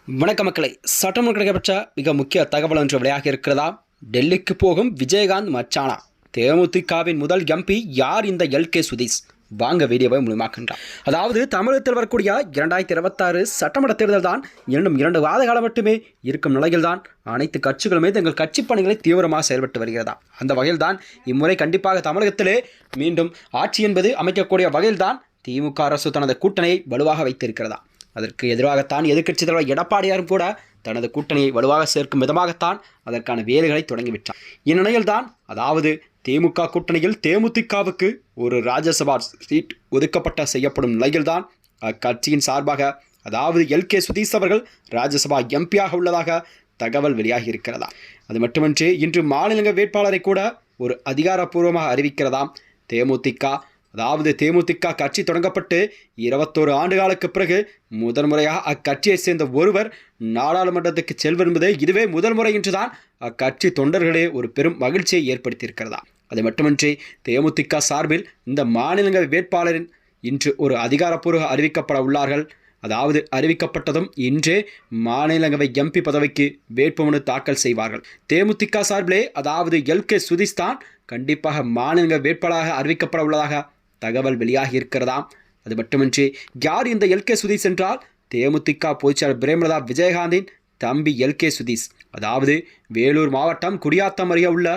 வணக்க மக்களை, சட்டமன்ற கிடைக்கப்பட்ட மிக முக்கிய தகவல் ஒன்று வெளியாக இருக்கிறதா? டெல்லிக்கு போகும் விஜயகாந்த் மச்சானா. தேமுதிகவின் முதல் எம்பி யார்? இந்த எல்கே சுதீஷ். வாங்க வீடியோவை முழுமாக்கின்றார். அதாவது தமிழகத்தில் வரக்கூடிய 2026 சட்டமன்ற தேர்தல் தான் இன்னும் 2 மாத காலம் மட்டுமே இருக்கும் நிலையில்தான் அனைத்து கட்சிகளுமே தங்கள் கட்சி பணிகளை தீவிரமாக செயல்பட்டு வருகிறதா. அந்த வகையில் தான் இம்முறை கண்டிப்பாக தமிழகத்திலே மீண்டும் ஆட்சி என்பது அமைக்கக்கூடிய வகையில்தான் திமுக அரசு தனது கூட்டணியை வலுவாக வைத்திருக்கிறதா. அதற்கு எதிராகத்தான் எதிர்க்கட்சித் தலைவர் எடப்பாடியாரும் கூட தனது கூட்டணியை வலுவாக சேர்க்கும் விதமாகத்தான் அதற்கான வேலைகளை தொடங்கிவிட்டார். இந்நிலையில்தான் அதாவது திமுக கூட்டணியில் தேமுதிகவுக்கு ஒரு ராஜ்யசபா சீட் ஒதுக்கப்பட்ட செய்யப்படும் நிலையில்தான் அக்கட்சியின் சார்பாக அதாவது எல்கே சுதீஷ் அவர்கள் ராஜ்யசபா எம்பியாக உள்ளதாக தகவல் வெளியாகி இருக்கிறதா. அது மட்டுமின்றி இன்று மாநிலங்களவை வேட்பாளரை கூட ஒரு அதிகாரப்பூர்வமாக அறிவிக்கிறதாம் தேமுதிக. அதாவது தேமுதிக கட்சி தொடங்கப்பட்டு 21 ஆண்டுகளுக்கு பிறகு முதல் முறையாக அக்கட்சியை சேர்ந்த ஒருவர் நாடாளுமன்றத்துக்கு செல்வது என்பது இதுவே முதல் முறை என்றுதான் அக்கட்சி தொண்டர்களே ஒரு பெரும் மகிழ்ச்சியை ஏற்படுத்தியிருக்கிறதா. அது மட்டுமின்றி தேமுதிக சார்பில் இந்த மாநிலங்களவை வேட்பாளரின் இன்று ஒரு அதிகாரப்பூர்வ அறிவிக்கப்பட உள்ளார்கள். அதாவது அறிவிக்கப்பட்டதும் இன்றே மாநிலங்களவை எம்பி பதவிக்கு வேட்புமனு தாக்கல் செய்வார்கள். தேமுதிக சார்பிலே அதாவது எல்கே சுதீஷ் தான் கண்டிப்பாக மாநிலங்களவை வேட்பாளராக அறிவிக்கப்பட உள்ளதாக தகவல் வெளியாகி இருக்கிறதாம். அது மட்டுமின்றி யார் இந்த எல்கே சுதீஷ் என்றால் தேமுதிக பொதுச்செயலாளர் பிரேமலதா விஜயகாந்தின் தம்பி எல்கே சுதீஷ். அதாவது வேலூர் மாவட்டம் குடியாத்தம் அருகே உள்ள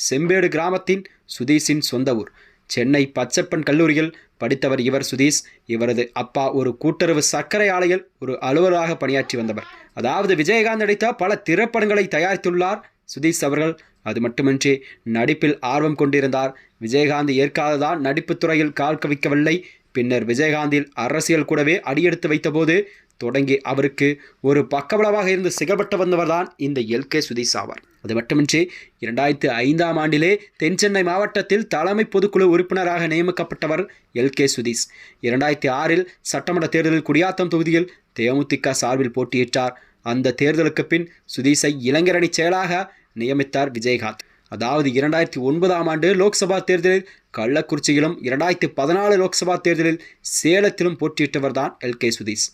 செம்பேடு கிராமத்தின் சுதீஷின் சொந்த ஊர். சென்னை பச்சப்பன் கல்லூரியில் படித்தவர் இவர் சுதீஷ். இவரது அப்பா ஒரு கூட்டுறவு சர்க்கரை ஆலையில் ஒரு அலுவலராக பணியாற்றி வந்தவர். அதாவது விஜயகாந்த் நடித்த பல திரைப்படங்களை தயாரித்துள்ளார் சுதீஷ் அவர்கள். அது மட்டுமின்றி நடிப்பில் ஆர்வம் கொண்டிருந்தார். விஜயகாந்த் ஏற்காததான் நடிப்பு துறையில் கால் கவிக்கவில்லை. பின்னர் விஜயகாந்தில் அரசியல் கூடவே அடியெடுத்து வைத்தபோது தொடங்கி அவருக்கு ஒரு பக்கபலமாக இருந்து செயல்பட்டு வந்தவர்தான் இந்த எல்கே சுதீஷ் ஆவார். அது மட்டுமின்றி 2005ஆம் ஆண்டிலே தென்சென்னை மாவட்டத்தில் தலைமை பொதுக்குழு உறுப்பினராக நியமிக்கப்பட்டவர் எல்கே சுதீஷ். 2006இல் சட்டமன்ற தேர்தலில் குடியாத்தம் தொகுதியில் தேமுதிக சார்பில் போட்டியிட்டார். அந்த தேர்தலுக்கு பின் சுதீஷை இளைஞரணி செயலாக நியமித்தார் விஜயகாந்த். அதாவது 2009ஆம் ஆண்டு லோக்சபா தேர்தலில் கள்ளக்குறிச்சியிலும் 2014 லோக்சபா தேர்தலில் சேலத்திலும் போட்டியிட்டவர் தான் எல்கே சுதீஷ்.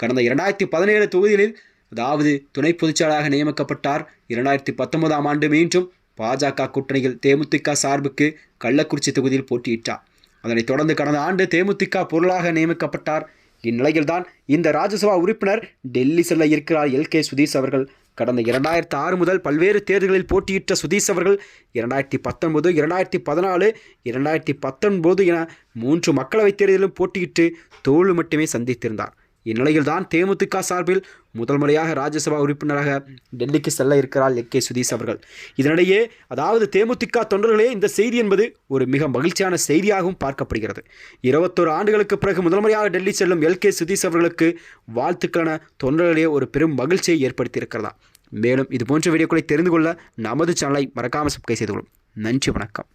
கடந்த 2017 தொகுதிகளில் அதாவது துணை பொதுச்செயலாளராக நியமிக்கப்பட்டார். 2019ஆம் ஆண்டு மீண்டும் பாஜக கூட்டணியில் தேமுதிக சார்புக்கு கள்ளக்குறிச்சி தொகுதியில் போட்டியிட்டார். அதனைத் தொடர்ந்து கடந்த ஆண்டு தேமுதிக பொருளாக நியமிக்கப்பட்டார். இந்நிலையில்தான் இந்த ராஜ்யசபா உறுப்பினர் டெல்லி செல்ல இருக்கிறார் எல்கே சுதீஷ் அவர்கள். கடந்த 2006 முதல் பல்வேறு தேர்தல்களில் போட்டியிட்ட சுதீஷ் அவர்கள் 2019, 2014, 2019 என 3 மக்களவைத் தேர்தலிலும் போட்டியிட்டு தோல்வி மட்டுமே சந்தித்திருந்தார். இந்நிலையில்தான் தேமுதிக சார்பில் முதல் முறையாக ராஜ்யசபா உறுப்பினராக டெல்லிக்கு செல்ல இருக்கிறார் எல்கே சுதீஷ் அவர்கள். இதனிடையே அதாவது தேமுதிக தொண்டர்களே இந்த செய்தி என்பது ஒரு மிக மகிழ்ச்சியான செய்தியாகவும் பார்க்கப்படுகிறது. 21 ஆண்டுகளுக்கு பிறகு முதல் முறையாக டெல்லி செல்லும் எல்கே சுதீஷ் அவர்களுக்கு வாழ்த்துக்களென தொண்டர்களே ஒரு பெரும் மகிழ்ச்சியை ஏற்படுத்தியிருக்கிறதா. மேலும் இதுபோன்ற வீடியோக்களை தெரிந்து கொள்ள நமது சேனலை மறக்காமல் சப்ஸ்கிரைப் செய்து கொள்ளும். நன்றி, வணக்கம்.